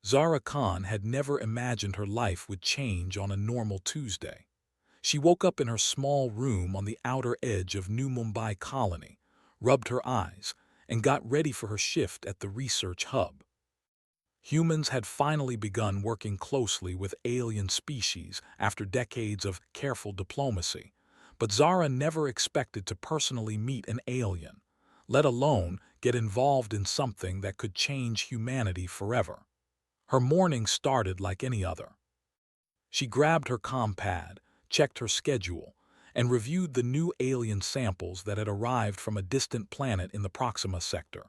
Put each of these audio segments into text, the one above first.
Zara Khan had never imagined her life would change on a normal Tuesday. She woke up in her small room on the outer edge of New Mumbai colony, rubbed her eyes, and got ready for her shift at the research hub. Humans had finally begun working closely with alien species after decades of careful diplomacy, but Zara never expected to personally meet an alien, let alone get involved in something that could change humanity forever. Her morning started like any other. She grabbed her compad, checked her schedule, and reviewed the new alien samples that had arrived from a distant planet in the Proxima sector.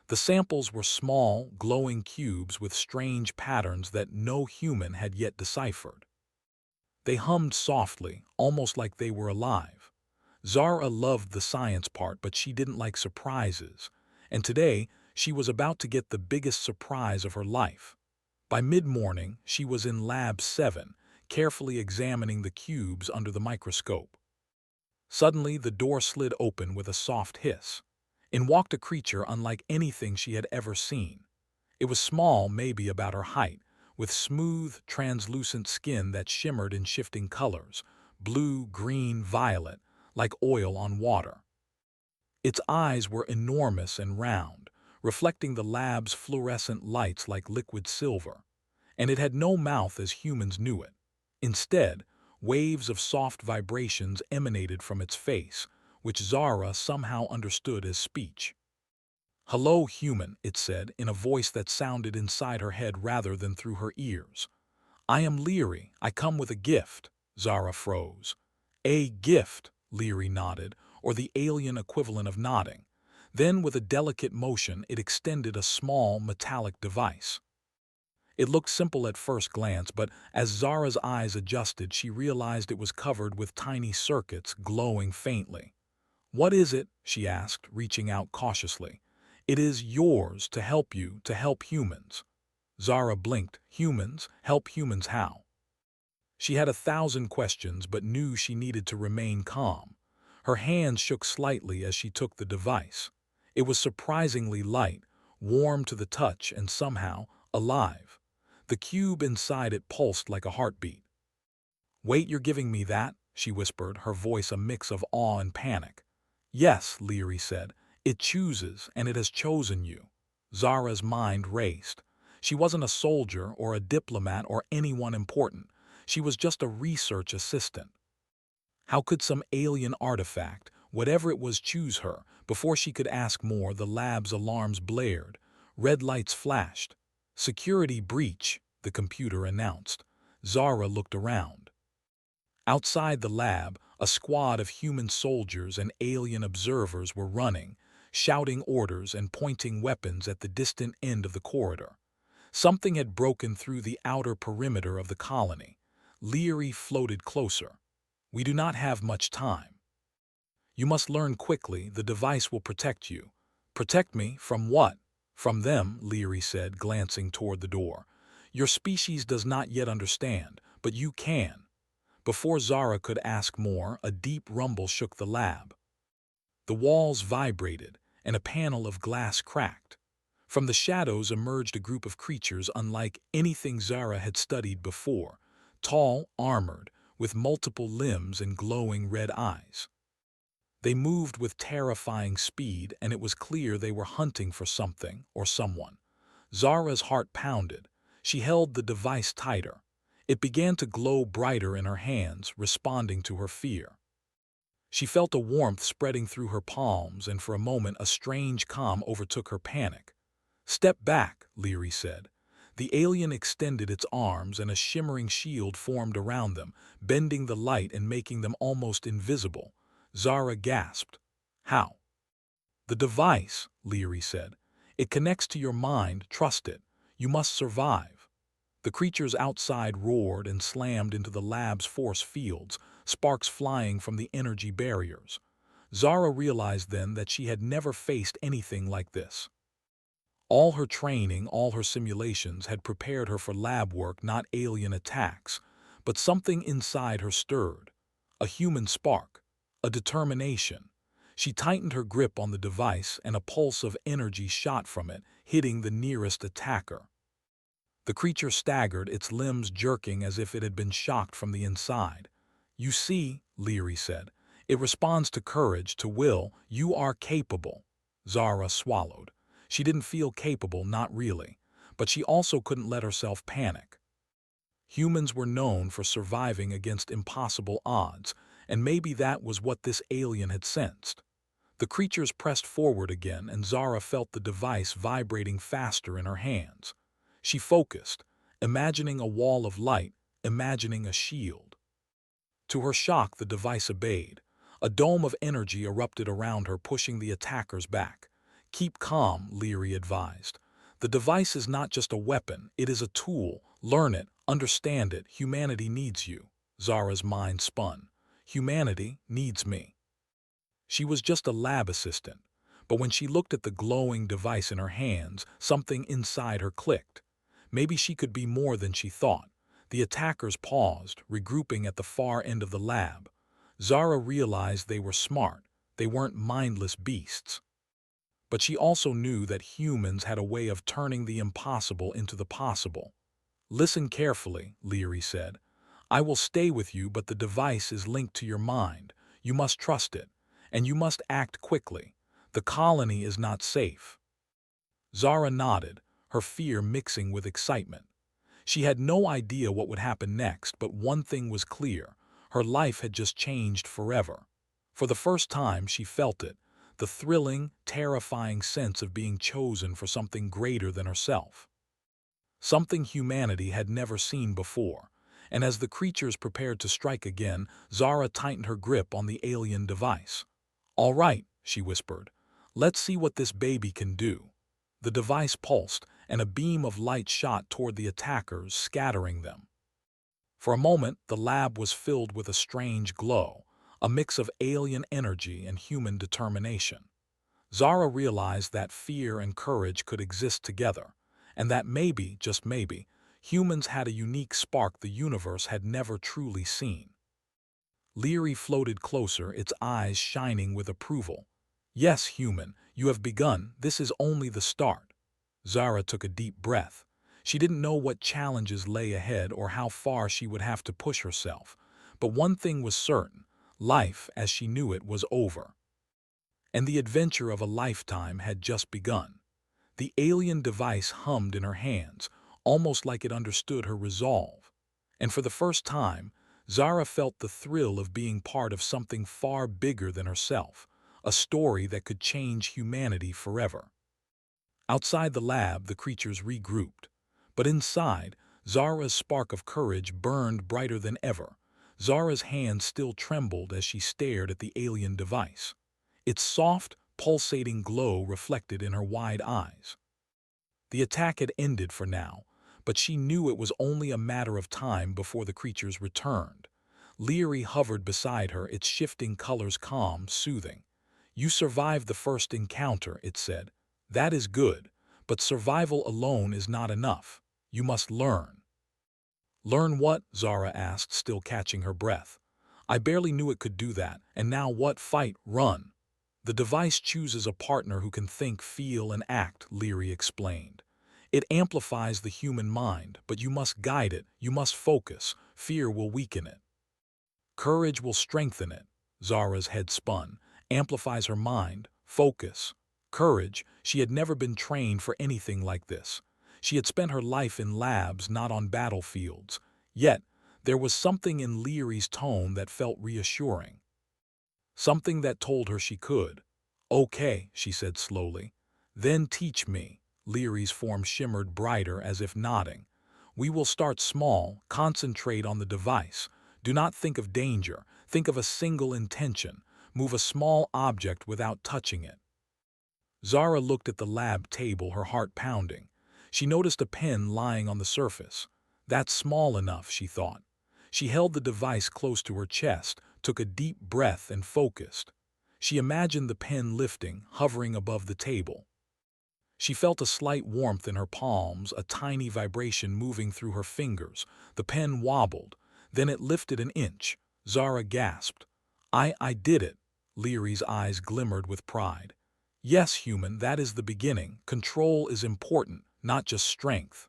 The samples were small, glowing cubes with strange patterns that no human had yet deciphered. They hummed softly, almost like they were alive. Zara loved the science part, but she didn't like surprises, and today she was about to get the biggest surprise of her life. By mid-morning, she was in Lab 7, carefully examining the cubes under the microscope. Suddenly, the door slid open with a soft hiss. In walked a creature unlike anything she had ever seen. It was small, maybe about her height, with smooth, translucent skin that shimmered in shifting colors, blue, green, violet, like oil on water. Its eyes were enormous and round, reflecting the lab's fluorescent lights like liquid silver, and it had no mouth as humans knew it. Instead, waves of soft vibrations emanated from its face, which Zara somehow understood as speech. "Hello, human," it said, in a voice that sounded inside her head rather than through her ears. "I am Leary. I come with a gift." Zara froze. "A gift," Leary nodded, or the alien equivalent of nodding. Then, with a delicate motion, it extended a small, metallic device. It looked simple at first glance, but as Zara's eyes adjusted, she realized it was covered with tiny circuits glowing faintly. "What is it?" she asked, reaching out cautiously. "It is yours to help you to help humans." Zara blinked. Humans? Help humans how? She had 1,000 questions, but knew she needed to remain calm. Her hands shook slightly as she took the device. It was surprisingly light, warm to the touch, and somehow alive. The cube inside it pulsed like a heartbeat. "Wait, you're giving me that?" she whispered, her voice a mix of awe and panic. "Yes," Leary said. "It chooses, and it has chosen you." Zara's mind raced. She wasn't a soldier or a diplomat or anyone important. She was just a research assistant. How could some alien artifact, whatever it was, choose her? Before she could ask more, the lab's alarms blared. Red lights flashed. "Security breach," the computer announced. Zara looked around. Outside the lab, a squad of human soldiers and alien observers were running, shouting orders and pointing weapons at the distant end of the corridor. Something had broken through the outer perimeter of the colony. Leary floated closer. "We do not have much time. You must learn quickly. The device will protect you." "Protect me? From what?" "From them," Leary said, glancing toward the door. "Your species does not yet understand, but you can." Before Zara could ask more, a deep rumble shook the lab. The walls vibrated, and a panel of glass cracked. From the shadows emerged a group of creatures unlike anything Zara had studied before, tall, armored, with multiple limbs and glowing red eyes. They moved with terrifying speed, and it was clear they were hunting for something or someone. Zara's heart pounded. She held the device tighter. It began to glow brighter in her hands, responding to her fear. She felt a warmth spreading through her palms, and for a moment a strange calm overtook her panic. "Step back," Leary said. The alien extended its arms, and a shimmering shield formed around them, bending the light and making them almost invisible. Zara gasped. "How?" "The device," Leary said. "It connects to your mind. Trust it. You must survive." The creatures outside roared and slammed into the lab's force fields, sparks flying from the energy barriers. Zara realized then that she had never faced anything like this. All her training, all her simulations had prepared her for lab work, not alien attacks. But something inside her stirred. A human spark. A determination. She tightened her grip on the device, and a pulse of energy shot from it, hitting the nearest attacker. The creature staggered, its limbs jerking as if it had been shocked from the inside. "You see," Leary said, "it responds to courage, to will. You are capable." Zara swallowed. She didn't feel capable, not really. But she also couldn't let herself panic. Humans were known for surviving against impossible odds, and maybe that was what this alien had sensed. The creatures pressed forward again, and Zara felt the device vibrating faster in her hands. She focused, imagining a wall of light, imagining a shield. To her shock, the device obeyed. A dome of energy erupted around her, pushing the attackers back. "Keep calm," Leary advised. "The device is not just a weapon, it is a tool. Learn it, understand it. Humanity needs you." Zara's mind spun. "Humanity needs me." She was just a lab assistant, but when she looked at the glowing device in her hands, something inside her clicked. Maybe she could be more than she thought. The attackers paused, regrouping at the far end of the lab. Zara realized they were smart. They weren't mindless beasts. But she also knew that humans had a way of turning the impossible into the possible. "Listen carefully," Leary said. "I will stay with you, but the device is linked to your mind. You must trust it. And you must act quickly. The colony is not safe." Zara nodded, her fear mixing with excitement. She had no idea what would happen next, but one thing was clear. Her life had just changed forever. For the first time, she felt it, the thrilling, terrifying sense of being chosen for something greater than herself. Something humanity had never seen before. And as the creatures prepared to strike again, Zara tightened her grip on the alien device. "All right," she whispered. "Let's see what this baby can do." The device pulsed, and a beam of light shot toward the attackers, scattering them. For a moment, the lab was filled with a strange glow, a mix of alien energy and human determination. Zara realized that fear and courage could exist together, and that maybe, just maybe, humans had a unique spark the universe had never truly seen. Leary floated closer, its eyes shining with approval. "Yes, human, you have begun. This is only the start." Zara took a deep breath. She didn't know what challenges lay ahead or how far she would have to push herself. But one thing was certain: life, as she knew it, was over. And the adventure of a lifetime had just begun. The alien device hummed in her hands, almost like it understood her resolve. And for the first time, Zara felt the thrill of being part of something far bigger than herself, a story that could change humanity forever. Outside the lab, the creatures regrouped. But inside, Zara's spark of courage burned brighter than ever. Zara's hand still trembled as she stared at the alien device. Its soft, pulsating glow reflected in her wide eyes. The attack had ended for now, but she knew it was only a matter of time before the creatures returned. Leary hovered beside her, its shifting colors calm, soothing. "You survived the first encounter," it said. "That is good, but survival alone is not enough. You must learn." "Learn what?" Zara asked, still catching her breath. "I barely knew it could do that, and now what? Fight, run." "The device chooses a partner who can think, feel, and act," Leary explained. "It amplifies the human mind, but you must guide it, you must focus. Fear will weaken it. Courage will strengthen it." Zara's head spun. Amplifies her mind, focus. Courage. She had never been trained for anything like this. She had spent her life in labs, not on battlefields. Yet, there was something in Leary's tone that felt reassuring. Something that told her she could. "Okay," she said slowly. "Then teach me." Leary's form shimmered brighter, as if nodding. "We will start small, concentrate on the device. Do not think of danger, think of a single intention. Move a small object without touching it." Zara looked at the lab table, her heart pounding. She noticed a pen lying on the surface. "That's small enough," she thought. She held the device close to her chest, took a deep breath and focused. She imagined the pen lifting, hovering above the table. She felt a slight warmth in her palms, a tiny vibration moving through her fingers. The pen wobbled. Then it lifted an inch. Zara gasped. I did it." Leary's eyes glimmered with pride. "Yes, human, that is the beginning. Control is important, not just strength."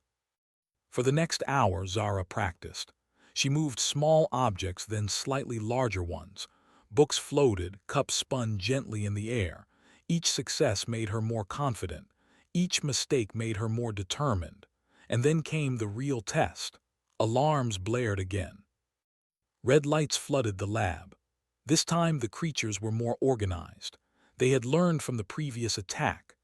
For the next hour, Zara practiced. She moved small objects, then slightly larger ones. Books floated, cups spun gently in the air. Each success made her more confident. Each mistake made her more determined. And then came the real test. Alarms blared again. Red lights flooded the lab. This time the creatures were more organized. They had learned from the previous attack.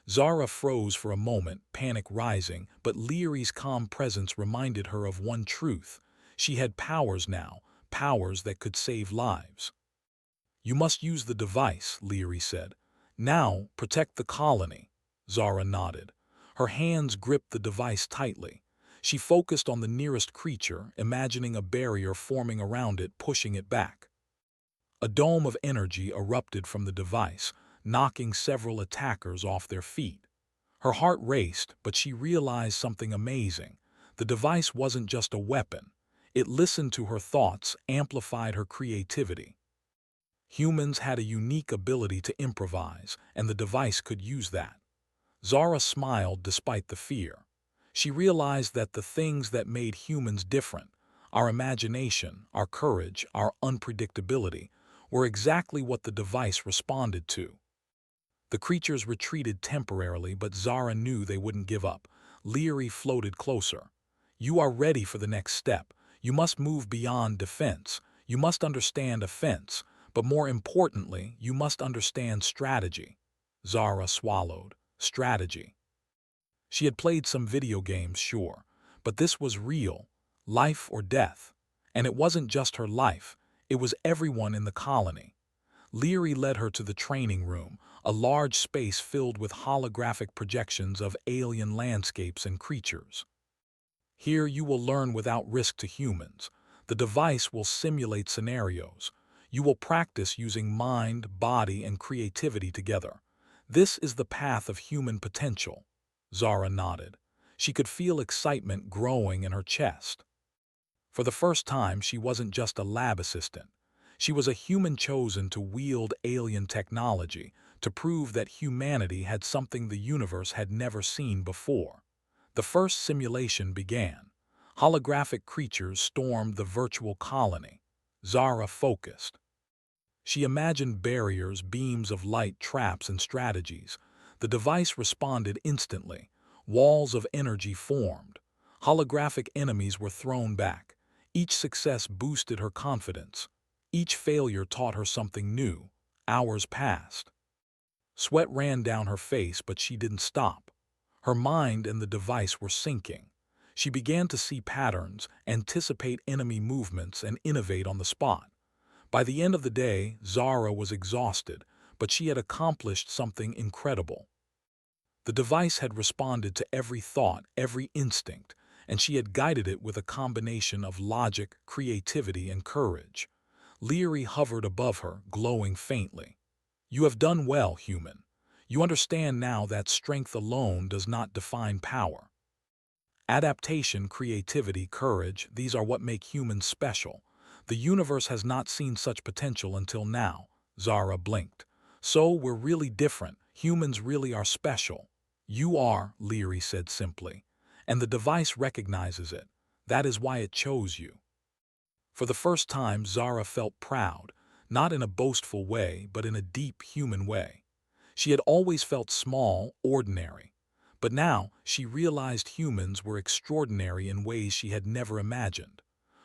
Zara froze for a moment, panic rising, but Leary's calm presence reminded her of one truth. She had powers now, powers that could save lives. "You must use the device," Leary said. "Now, protect the colony." Zara nodded. Her hands gripped the device tightly. She focused on the nearest creature, imagining a barrier forming around it, pushing it back. A dome of energy erupted from the device, knocking several attackers off their feet. Her heart raced, but she realized something amazing. The device wasn't just a weapon. It listened to her thoughts, amplified her creativity. Humans had a unique ability to improvise, and the device could use that. Zara smiled despite the fear. She realized that the things that made humans different, our imagination, our courage, our unpredictability, were exactly what the device responded to. The creatures retreated temporarily, but Zara knew they wouldn't give up. Leary floated closer. "You are ready for the next step. You must move beyond defense. You must understand offense. But more importantly, you must understand strategy." Zara swallowed. Strategy. She had played some video games, sure, but this was real, life or death. And it wasn't just her life, it was everyone in the colony. Leary led her to the training room, a large space filled with holographic projections of alien landscapes and creatures. "Here you will learn without risk to humans. The device will simulate scenarios. You will practice using mind, body, and creativity together. This is the path of human potential." Zara nodded. She could feel excitement growing in her chest. For the first time, she wasn't just a lab assistant. She was a human chosen to wield alien technology, to prove that humanity had something the universe had never seen before. The first simulation began. Holographic creatures stormed the virtual colony. Zara focused. She imagined barriers, beams of light, traps, and strategies. The device responded instantly. Walls of energy formed. Holographic enemies were thrown back. Each success boosted her confidence. Each failure taught her something new. Hours passed. Sweat ran down her face, but she didn't stop. Her mind and the device were syncing. She began to see patterns, anticipate enemy movements, and innovate on the spot. By the end of the day, Zara was exhausted, but she had accomplished something incredible. The device had responded to every thought, every instinct, and she had guided it with a combination of logic, creativity, and courage. Leary hovered above her, glowing faintly. "You have done well, human. You understand now that strength alone does not define power. Adaptation, creativity, courage, these are what make humans special. The universe has not seen such potential until now." Zara blinked. "So we're really different. Humans really are special." "You are," Leary said simply. "And the device recognizes it. That is why it chose you." For the first time, Zara felt proud, not in a boastful way, but in a deep human way. She had always felt small, ordinary. But now she realized humans were extraordinary in ways she had never imagined.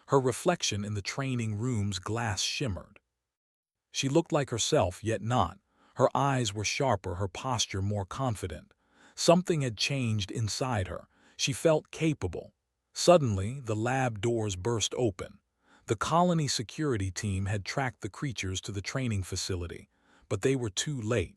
Her reflection in the training room's glass shimmered. She looked like herself, yet not. Her eyes were sharper, her posture more confident. Something had changed inside her. She felt capable. Suddenly, the lab doors burst open. The colony security team had tracked the creatures to the training facility, but they were too late.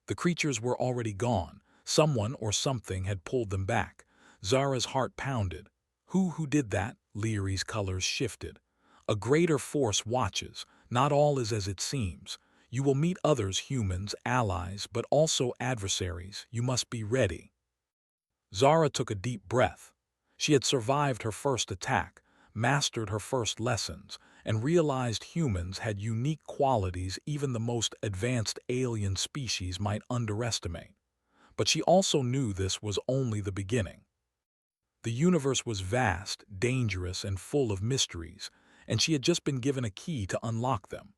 The creatures were already gone. Someone or something had pulled them back. Zara's heart pounded. Who did that?" Leary's colors shifted. "A greater force watches. Not all is as it seems. You will meet others, humans, allies, but also adversaries. You must be ready." Zara took a deep breath. She had survived her first attack, mastered her first lessons, and realized humans had unique qualities even the most advanced alien species might underestimate. But she also knew this was only the beginning. The universe was vast, dangerous, and full of mysteries, and she had just been given a key to unlock them.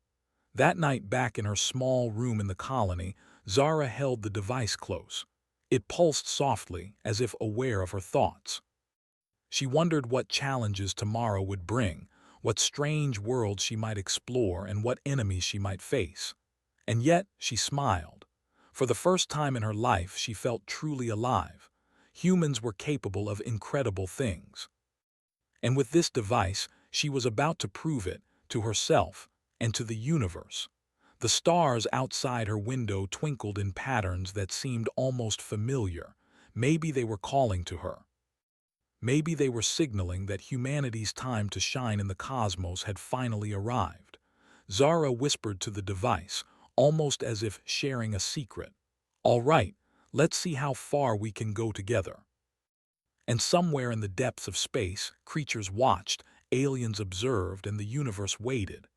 That night back in her small room in the colony, Zara held the device close. It pulsed softly, as if aware of her thoughts. She wondered what challenges tomorrow would bring, what strange worlds she might explore, and what enemies she might face. And yet, she smiled. For the first time in her life, she felt truly alive. Humans were capable of incredible things. And with this device, she was about to prove it to herself and to the universe. The stars outside her window twinkled in patterns that seemed almost familiar. Maybe they were calling to her. Maybe they were signaling that humanity's time to shine in the cosmos had finally arrived. Zara whispered to the device, almost as if sharing a secret. "All right, let's see how far we can go together." And somewhere in the depths of space, creatures watched, aliens observed, and the universe waited.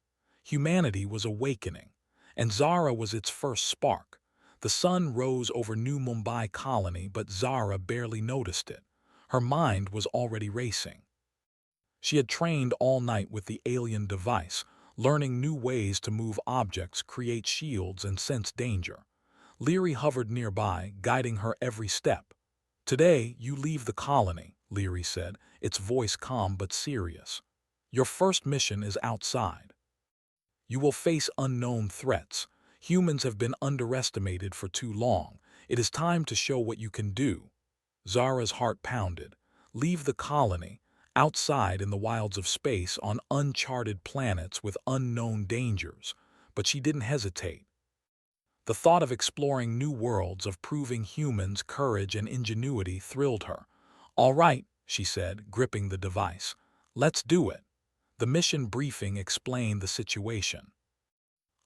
Humanity was awakening, and Zara was its first spark. The sun rose over New Mumbai colony, but Zara barely noticed it. Her mind was already racing. She had trained all night with the alien device, learning new ways to move objects, create shields, and sense danger. Leary hovered nearby, guiding her every step. "Today, you leave the colony," Leary said, its voice calm but serious. "Your first mission is outside. You will face unknown threats. Humans have been underestimated for too long. It is time to show what you can do." Zara's heart pounded. Leave the colony, outside in the wilds of space, on uncharted planets with unknown dangers. But she didn't hesitate. The thought of exploring new worlds, of proving humans' courage and ingenuity thrilled her. "All right," she said, gripping the device. "Let's do it." The mission briefing explained the situation.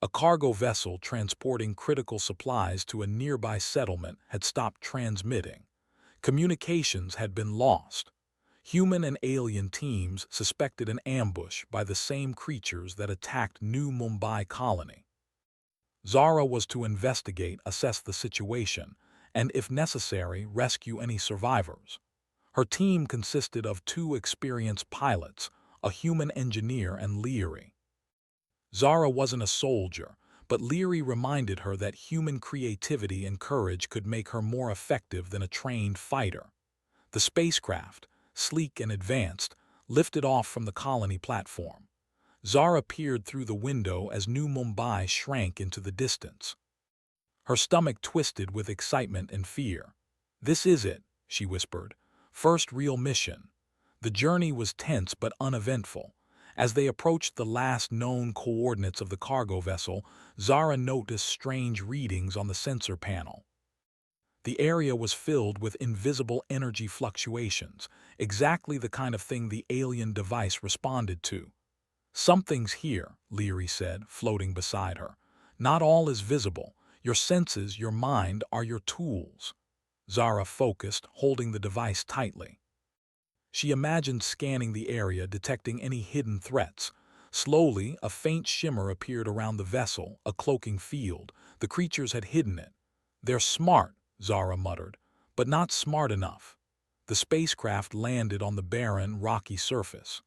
A cargo vessel transporting critical supplies to a nearby settlement had stopped transmitting. Communications had been lost. Human and alien teams suspected an ambush by the same creatures that attacked New Mumbai colony. Zara was to investigate, assess the situation, and, if necessary, rescue any survivors. Her team consisted of 2 experienced pilots, a human engineer, and Leary. Zara wasn't a soldier, but Leary reminded her that human creativity and courage could make her more effective than a trained fighter. The spacecraft, sleek and advanced, lifted off from the colony platform. Zara peered through the window as New Mumbai shrank into the distance. Her stomach twisted with excitement and fear. "This is it," she whispered. "First real mission." The journey was tense but uneventful. As they approached the last known coordinates of the cargo vessel, Zara noticed strange readings on the sensor panel. The area was filled with invisible energy fluctuations, exactly the kind of thing the alien device responded to. "Something's here," Leary said, floating beside her. "Not all is visible. Your senses, your mind, are your tools." Zara focused, holding the device tightly. She imagined scanning the area, detecting any hidden threats. Slowly, a faint shimmer appeared around the vessel, a cloaking field. The creatures had hidden it. "They're smart," Zara muttered, "but not smart enough." The spacecraft landed on the barren, rocky surface.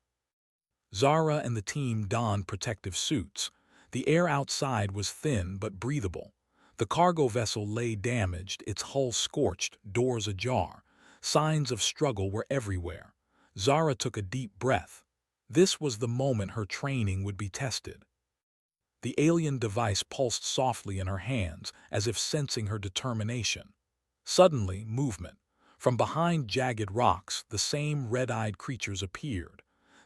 Zara and the team donned protective suits. The air outside was thin but breathable. The cargo vessel lay damaged, its hull scorched, doors ajar. Signs of struggle were everywhere. Zara took a deep breath. This was the moment her training would be tested. The alien device pulsed softly in her hands, as if sensing her determination. Suddenly, movement. From behind jagged rocks, the same red-eyed creatures appeared.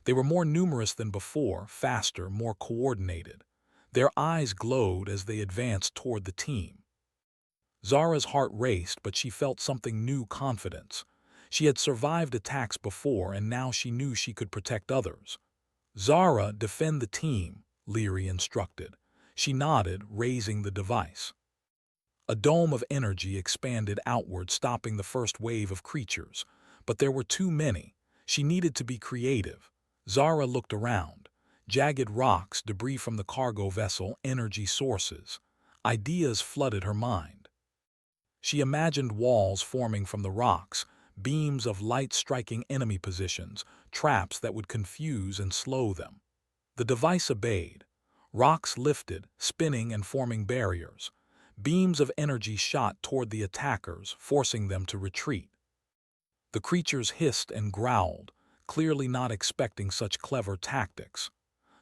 They were more numerous than before, faster, more coordinated. Their eyes glowed as they advanced toward the team. Zara's heart raced, but she felt something new: confidence. She had survived attacks before, and now she knew she could protect others. "Zara, defend the team," Leary instructed. She nodded, raising the device. A dome of energy expanded outward, stopping the first wave of creatures. But there were too many. She needed to be creative. Zara looked around. Jagged rocks, debris from the cargo vessel, energy sources. Ideas flooded her mind. She imagined walls forming from the rocks, beams of light striking enemy positions, traps that would confuse and slow them. The device obeyed. Rocks lifted, spinning and forming barriers. Beams of energy shot toward the attackers, forcing them to retreat. The creatures hissed and growled, clearly not expecting such clever tactics.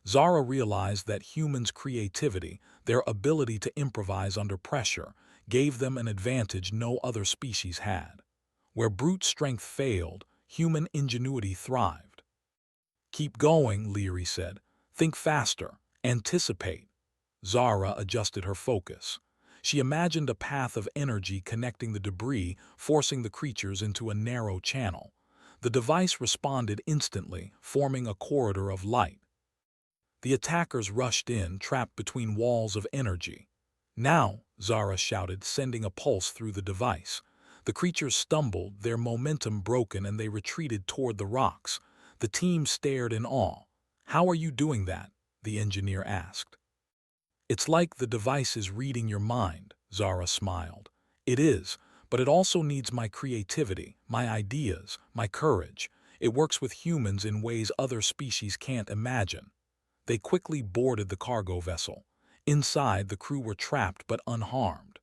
Zara realized that humans' creativity, their ability to improvise under pressure, gave them an advantage no other species had. Where brute strength failed, human ingenuity thrived. "Keep going," Leary said. "Think faster. Anticipate." Zara adjusted her focus. She imagined a path of energy connecting the debris, forcing the creatures into a narrow channel. The device responded instantly, forming a corridor of light. The attackers rushed in, trapped between walls of energy. "Now!" Zara shouted, sending a pulse through the device. The creatures stumbled, their momentum broken, and they retreated toward the rocks. The team stared in awe. "How are you doing that?" the engineer asked. "It's like the device is reading your mind," Zara smiled. "It is, but it also needs my creativity, my ideas, my courage. It works with humans in ways other species can't imagine." They quickly boarded the cargo vessel. Inside, the crew were trapped but unharmed.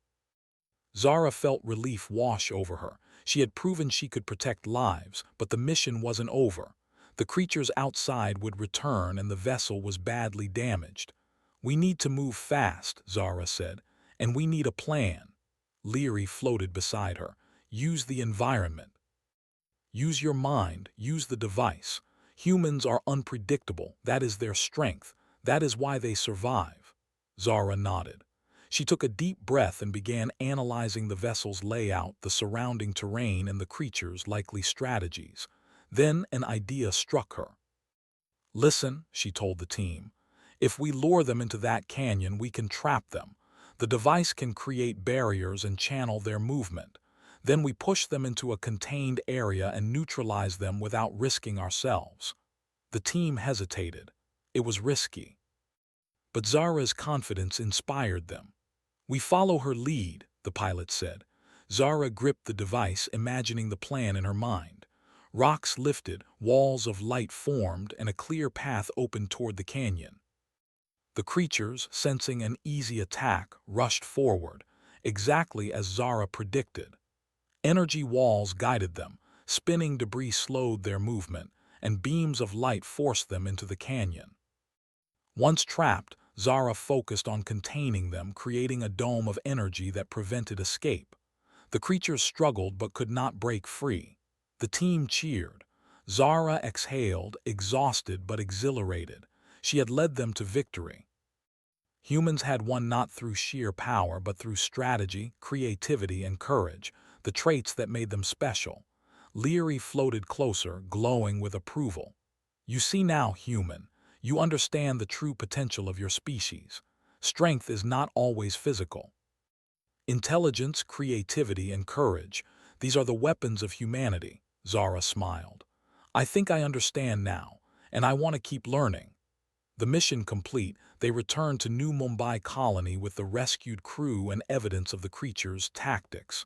Zara felt relief wash over her. She had proven she could protect lives, but the mission wasn't over. The creatures outside would return and the vessel was badly damaged. "We need to move fast," Zara said, "and we need a plan." Leary floated beside her. "Use the environment. Use your mind, use the device. Humans are unpredictable, that is their strength. That is why they survive." Zara nodded. She took a deep breath and began analyzing the vessel's layout, the surrounding terrain, and the creatures' likely strategies. Then an idea struck her. "Listen," she told the team. "If we lure them into that canyon, we can trap them. The device can create barriers and channel their movement. Then we push them into a contained area and neutralize them without risking ourselves." The team hesitated. It was risky. But Zara's confidence inspired them. "We follow her lead," the pilot said. Zara gripped the device, imagining the plan in her mind. Rocks lifted, walls of light formed, and a clear path opened toward the canyon. The creatures, sensing an easy attack, rushed forward, exactly as Zara predicted. Energy walls guided them, spinning debris slowed their movement, and beams of light forced them into the canyon. Once trapped, Zara focused on containing them, creating a dome of energy that prevented escape. The creatures struggled but could not break free. The team cheered. Zara exhaled, exhausted but exhilarated. She had led them to victory. Humans had won not through sheer power but through strategy, creativity, and courage, the traits that made them special. Leary floated closer, glowing with approval. "You see now, human. You understand the true potential of your species. Strength is not always physical. Intelligence, creativity, and courage, these are the weapons of humanity." Zara smiled. "I think I understand now, and I want to keep learning." The mission complete, they returned to New Mumbai colony with the rescued crew and evidence of the creatures' tactics.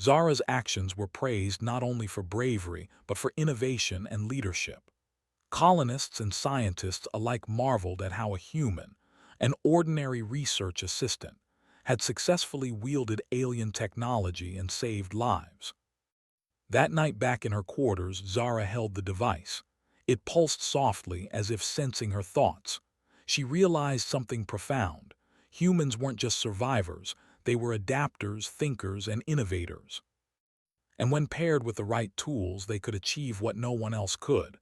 Zara's actions were praised not only for bravery, but for innovation and leadership. Colonists and scientists alike marveled at how a human, an ordinary research assistant, had successfully wielded alien technology and saved lives. That night back in her quarters, Zara held the device. It pulsed softly, as if sensing her thoughts. She realized something profound. Humans weren't just survivors, they were adapters, thinkers, and innovators. And when paired with the right tools, they could achieve what no one else could.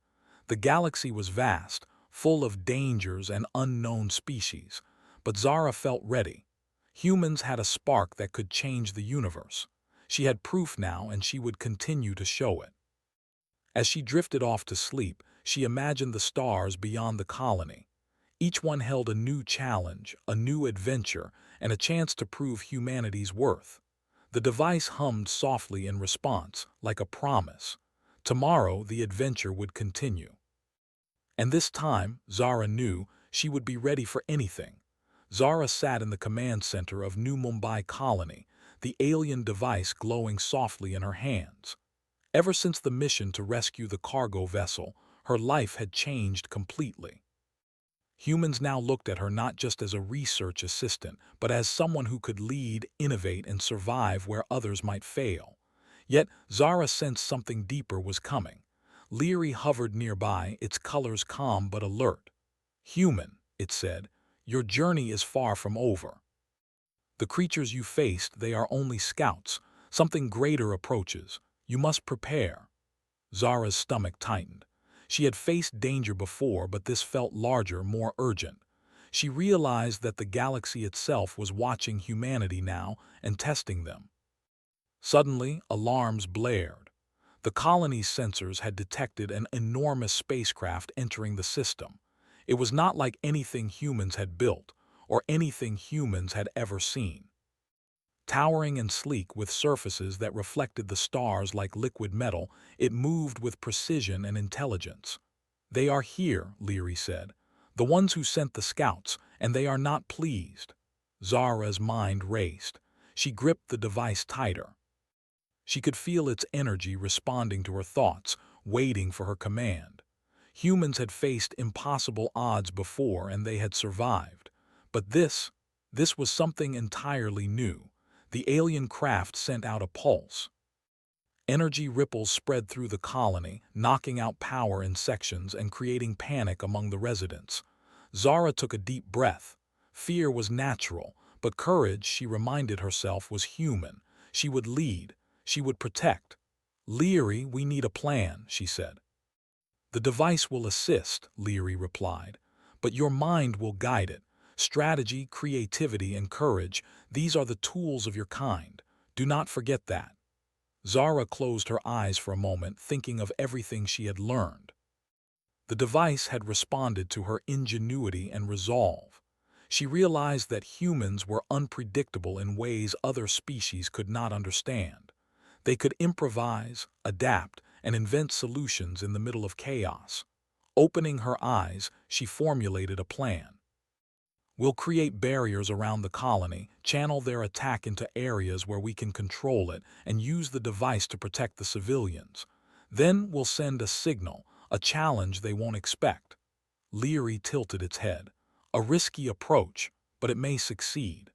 The galaxy was vast, full of dangers and unknown species, but Zara felt ready. Humans had a spark that could change the universe. She had proof now, and she would continue to show it. As she drifted off to sleep, she imagined the stars beyond the colony. Each one held a new challenge, a new adventure, and a chance to prove humanity's worth. The device hummed softly in response, like a promise. Tomorrow, the adventure would continue. And this time, Zara knew, she would be ready for anything. Zara sat in the command center of New Mumbai colony, the alien device glowing softly in her hands. Ever since the mission to rescue the cargo vessel, her life had changed completely. Humans now looked at her not just as a research assistant, but as someone who could lead, innovate, and survive where others might fail. Yet, Zara sensed something deeper was coming. Leary hovered nearby, its colors calm but alert. "Human," it said, "your journey is far from over. The creatures you faced, they are only scouts. Something greater approaches. You must prepare." Zara's stomach tightened. She had faced danger before, but this felt larger, more urgent. She realized that the galaxy itself was watching humanity now and testing them. Suddenly, alarms blared. The colony's sensors had detected an enormous spacecraft entering the system. It was not like anything humans had built, or anything humans had ever seen. Towering and sleek with surfaces that reflected the stars like liquid metal, it moved with precision and intelligence. "They are here," Leary said. "The ones who sent the scouts, and they are not pleased." Zara's mind raced. She gripped the device tighter. She could feel its energy responding to her thoughts, waiting for her command. Humans had faced impossible odds before and they had survived. But this was something entirely new. The alien craft sent out a pulse. Energy ripples spread through the colony, knocking out power in sections and creating panic among the residents. Zara took a deep breath. Fear was natural, but courage, she reminded herself, was human. She would lead. She would protect. "Leary, we need a plan," she said. "The device will assist," Leary replied, "but your mind will guide it. Strategy, creativity, and courage, these are the tools of your kind. Do not forget that." Zara closed her eyes for a moment, thinking of everything she had learned. The device had responded to her ingenuity and resolve. She realized that humans were unpredictable in ways other species could not understand. They could improvise, adapt, and invent solutions in the middle of chaos. Opening her eyes, she formulated a plan. "We'll create barriers around the colony, channel their attack into areas where we can control it, and use the device to protect the civilians. Then we'll send a signal, a challenge they won't expect." Leary tilted its head. "A risky approach, but it may succeed.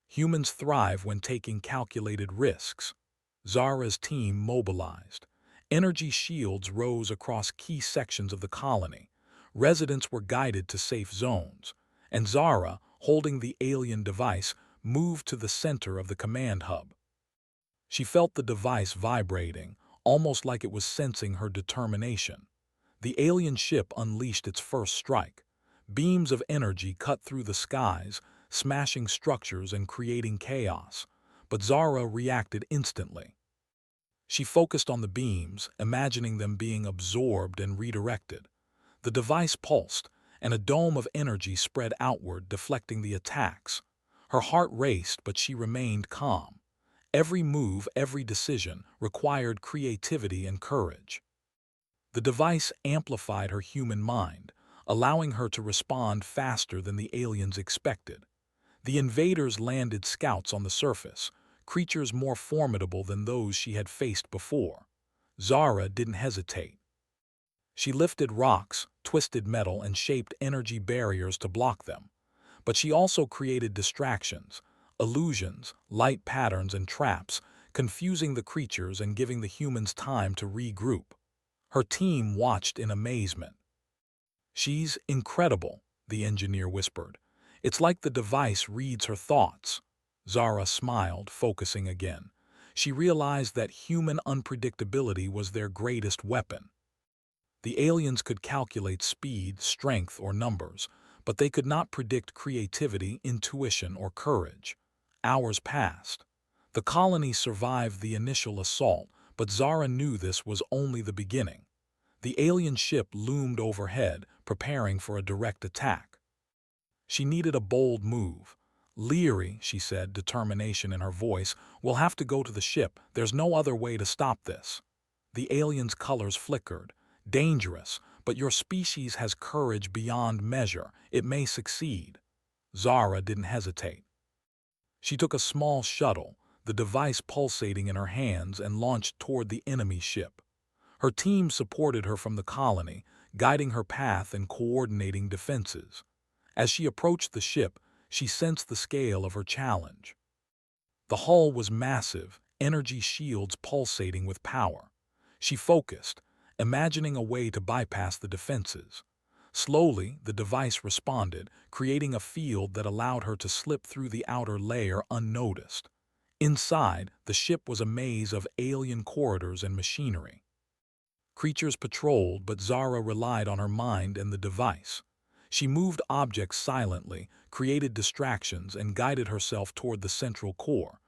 Humans thrive when taking calculated risks." Zara's team mobilized. Energy shields rose across key sections of the colony. Residents were guided to safe zones, and Zara, holding the alien device, moved to the center of the command hub. She felt the device vibrating, almost like it was sensing her determination. The alien ship unleashed its first strike. Beams of energy cut through the skies, smashing structures and creating chaos. But Zara reacted instantly. She focused on the beams, imagining them being absorbed and redirected. The device pulsed, and a dome of energy spread outward, deflecting the attacks. Her heart raced, but she remained calm. Every move, every decision, required creativity and courage. The device amplified her human mind, allowing her to respond faster than the aliens expected. The invaders landed scouts on the surface, creatures more formidable than those she had faced before. Zara didn't hesitate. She lifted rocks, twisted metal, and shaped energy barriers to block them. But she also created distractions, illusions, light patterns, and traps, confusing the creatures and giving the humans time to regroup. Her team watched in amazement. "She's incredible," the engineer whispered. "It's like the device reads her thoughts." Zara smiled, focusing again. She realized that human unpredictability was their greatest weapon. The aliens could calculate speed, strength, or numbers, but they could not predict creativity, intuition, or courage. Hours passed. The colony survived the initial assault, but Zara knew this was only the beginning. The alien ship loomed overhead, preparing for a direct attack. She needed a bold move. "Leary," she said, determination in her voice, "we'll have to go to the ship. There's no other way to stop this." The alien's colors flickered. "Dangerous, but your species has courage beyond measure. It may succeed." Zara didn't hesitate. She took a small shuttle, the device pulsating in her hands, and launched toward the enemy ship. Her team supported her from the colony, guiding her path and coordinating defenses. As she approached the ship, she sensed the scale of her challenge. The hull was massive, energy shields pulsating with power. She focused, imagining a way to bypass the defenses. Slowly, the device responded, creating a field that allowed her to slip through the outer layer unnoticed. Inside, the ship was a maze of alien corridors and machinery. Creatures patrolled, but Zara relied on her mind and the device. She moved objects silently, created distractions, and guided herself toward the central core.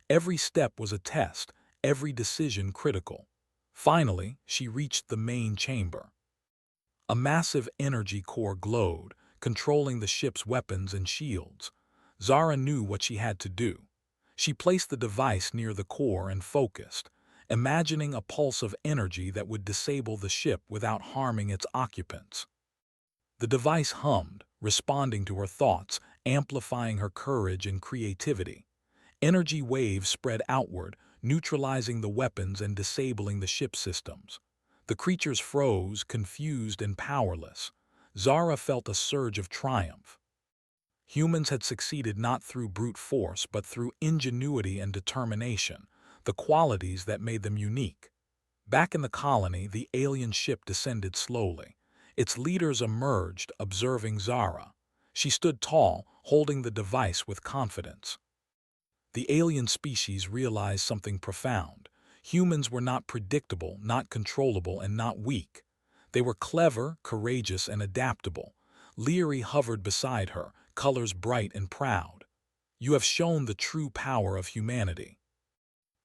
Every step was a test, every decision critical. Finally, she reached the main chamber. A massive energy core glowed, controlling the ship's weapons and shields. Zara knew what she had to do. She placed the device near the core and focused, imagining a pulse of energy that would disable the ship without harming its occupants. The device hummed, responding to her thoughts, amplifying her courage and creativity. Energy waves spread outward, neutralizing the weapons and disabling the ship systems. The creatures froze, confused and powerless. Zara felt a surge of triumph. Humans had succeeded not through brute force but through ingenuity and determination, the qualities that made them unique. Back in the colony, the alien ship descended slowly. Its leaders emerged, observing Zara. She stood tall, holding the device with confidence. The alien species realized something profound. Humans were not predictable, not controllable, and not weak. They were clever, courageous, and adaptable. Leary hovered beside her, colors bright and proud. You have shown the true power of humanity.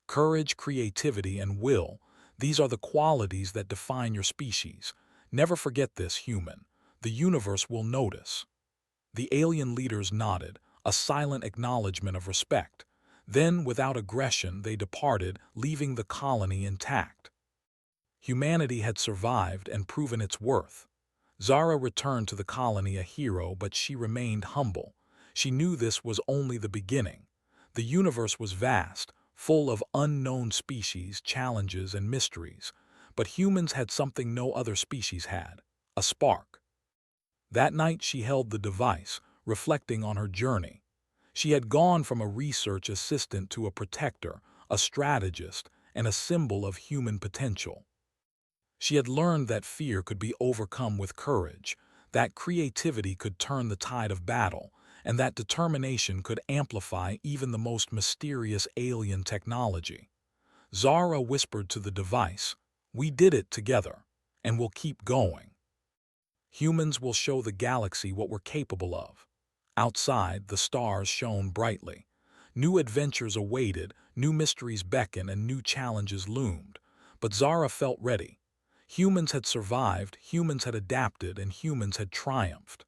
Courage, creativity, and will, these are the qualities that define your species. Never forget this, human. The universe will notice. The alien leaders nodded, a silent acknowledgement of respect. Then, without aggression, they departed, leaving the colony intact. Humanity had survived and proven its worth. Zara returned to the colony a hero, but she remained humble. She knew this was only the beginning. The universe was vast, full of unknown species, challenges, and mysteries. But humans had something no other species had: a spark. That night she held the device, reflecting on her journey. She had gone from a research assistant to a protector, a strategist, and a symbol of human potential. She had learned that fear could be overcome with courage, that creativity could turn the tide of battle, and that determination could amplify even the most mysterious alien technology. Zara whispered to the device, "We did it together, and we'll keep going. Humans will show the galaxy what we're capable of." Outside, the stars shone brightly. New adventures awaited, new mysteries beckoned, and new challenges loomed. But Zara felt ready. Humans had survived, humans had adapted, and humans had triumphed.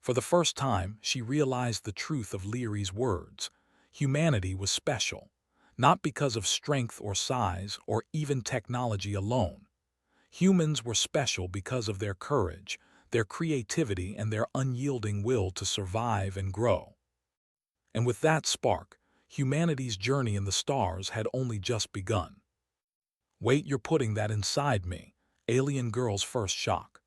For the first time, she realized the truth of Leary's words. Humanity was special, not because of strength or size or even technology alone. Humans were special because of their courage, their creativity, and their unyielding will to survive and grow. And with that spark, humanity's journey in the stars had only just begun. "Wait, you're putting that inside me," alien girl's first shock.